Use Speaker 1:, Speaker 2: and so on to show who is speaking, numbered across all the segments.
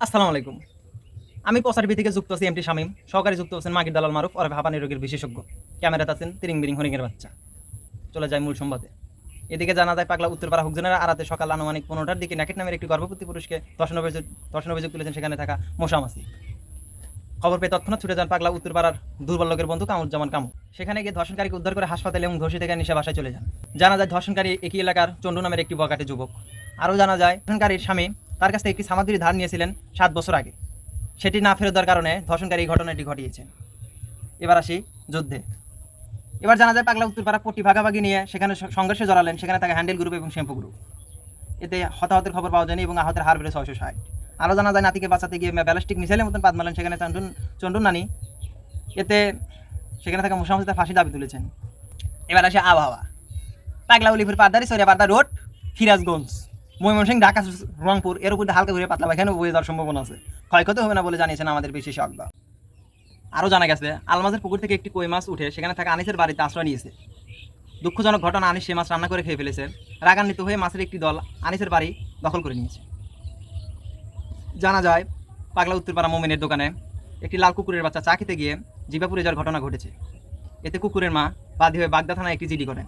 Speaker 1: আসসালামু আলাইকুম। আমি প্রচারবি থেকে যুক্ত আছি এমটি শামীম, সহকারী যুক্ত আছেন মাগির দালাল মারুফ ওরফে হাঁপানি রোগের বিশেষজ্ঞ। ক্যামেরাতে আছেন তিরিং বিরিং হরিণের বাচ্চা। চলে যায় মূল সংবাদে। এদিকে জানা যায় পাগলা উত্তরপাড়া হুকজনের আড়াতে সকাল আনুমানিক 15টার দিকে নাকিট নামের একটি গর্ভবতী পুরুষকে ধর্ষণ অভিযোগ তুলেছেন সেখানে থাকা মোশামাসি। খবর পেয়ে তৎক্ষণাৎ ছুটে যান পাগলা উত্তরপাড়ার দুর্বল লোকের বন্ধু কামরুজ্জামান কামু। সেখানে গিয়ে ধর্ষণকারীকে উদ্ধার করে হাসপাতালে এবং ধর্ষিত থেকে নিশা বাসায় চলে যান। জানা যায় ধর্ষণকারী একই এলাকার চন্ডু নামের একটি বকাটে যুবক। আরও জানা যায় ধর্ষণকারীর স্বামী তার কাছ থেকে একটি সামাগ্রী ধার নিয়েছিলেন 7 বছর আগে। সেটি না ফেরত দেওয়ার কারণে ধর্ষণকারী এই ঘটনাটি ঘটিয়েছে। এবার আসি যুদ্ধে। এবার জানা যায় পাগলা উত্তরপাড়া পট্টি ভাগাভাগি নিয়ে সেখানে সংঘর্ষে জড়ালেন সেখানে থাকা হ্যান্ডেল গ্রুপ এবং শ্যাম্পু গ্রুপ। এতে হতাহতের খবর পাওয়া যায়নি এবং আহতের হার বেড়ে 660। আরও জানা যায় নাতিকে বাঁচাতে গিয়ে ব্যালিস্টিক মিসাইলের মতন পাদ মারলেন সেখানে চন্ডুন নানি। এতে সেখানে থাকা মুসামসিদের ফাঁসি দাবি তুলেছেন। এবার আসে আবহাওয়া। পাগলা উলিপুর পারদারি সরিয়া পারদা রোড, সিরাজগঞ্জ, ময়মনসিংহ, ঢাকা, রংপুর এর উপর হালকা ঘুরে পাতলা পায়খানা বয়ে যাওয়ার সম্ভাবনা আছে। ক্ষয়ক্ষতি হবে না বলে জানিয়েছেন আমাদের বিশেষজ্ঞ। আরও জানা গেছে আলমাজের পুকুর থেকে একটি কই মাছ উঠে সেখানে থাকা আনিসের বাড়িতে আশ্রয় নিয়েছে। দুঃখজনক ঘটনা, আনিস সে মাছ রান্না করে খেয়ে ফেলেছে। রাগান্বিত হয়ে মাছের একটি দল আনিসের বাড়ি দখল করে নিয়েছে। জানা যায় পাগলা উত্তরপাড়া মোমিনের দোকানে একটি লাল কুকুরের বাচ্চা চা খেতে গিয়ে জিভা পুড়ে যাওয়ার ঘটনা ঘটেছে। এতে কুকুরের মা বাদী হয়ে বাগদা থানায় একটি জিডি করেন।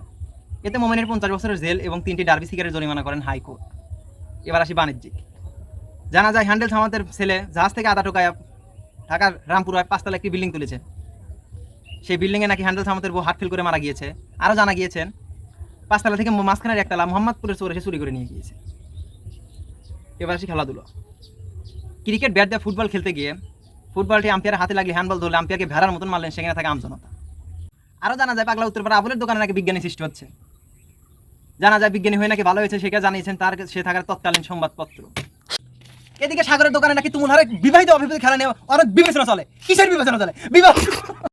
Speaker 1: এতে মোমিনের 50 বছরের জেল এবং 3টি ডার্বি সিগারেট জরিমানা করেন হাইকোর্ট। এবার আসি বাণিজ্যিক। জানা যায় হ্যান্ডেল সামাতের ছেলে জাহাজ থেকে আদা টোকায় ঢাকার রামপুরায় 5তলা একটি বিল্ডিং তুলেছে। সেই বিল্ডিংয়ে নাকি হ্যান্ডেল সামাতের বউ হার্ট ফেল করে মারা গিয়েছে। আরও জানা গিয়েছেন 5তলা থেকে মাঝখানের একতলা মোহাম্মদপুরের চোর এসে চুরি করে নিয়ে গিয়েছে। এবার আসি খেলাধুলো। ক্রিকেট ব্যাট দিয়ে ফুটবল খেলতে গিয়ে ফুটবলটি আম্পায়ারের হাতে লাগলে হ্যান্ডবল ধরলে আম্পায়ারকে ভেড়ার মতন মারলেন সেখানে থাকা আমজনতা। আরও জানা যায় পাগলা উত্তরপাড়া আবুলের দোকানে নাকি বিজ্ঞানী সৃষ্টি হচ্ছে। জানা যায় বিজ্ঞানী হয়ে নাকি ভালো হয়েছে সেটা জানিয়েছেন তার সে থাকার তৎকালীন সংবাদপত্র। এদিকে সাগরের দোকানে নাকি তুমুল হারে বিবাহিত অবিবাহিত খেলা নিয়ে অনেক বিবেচনা চলে। কিসের বিবেচনা চলে? বিবাহ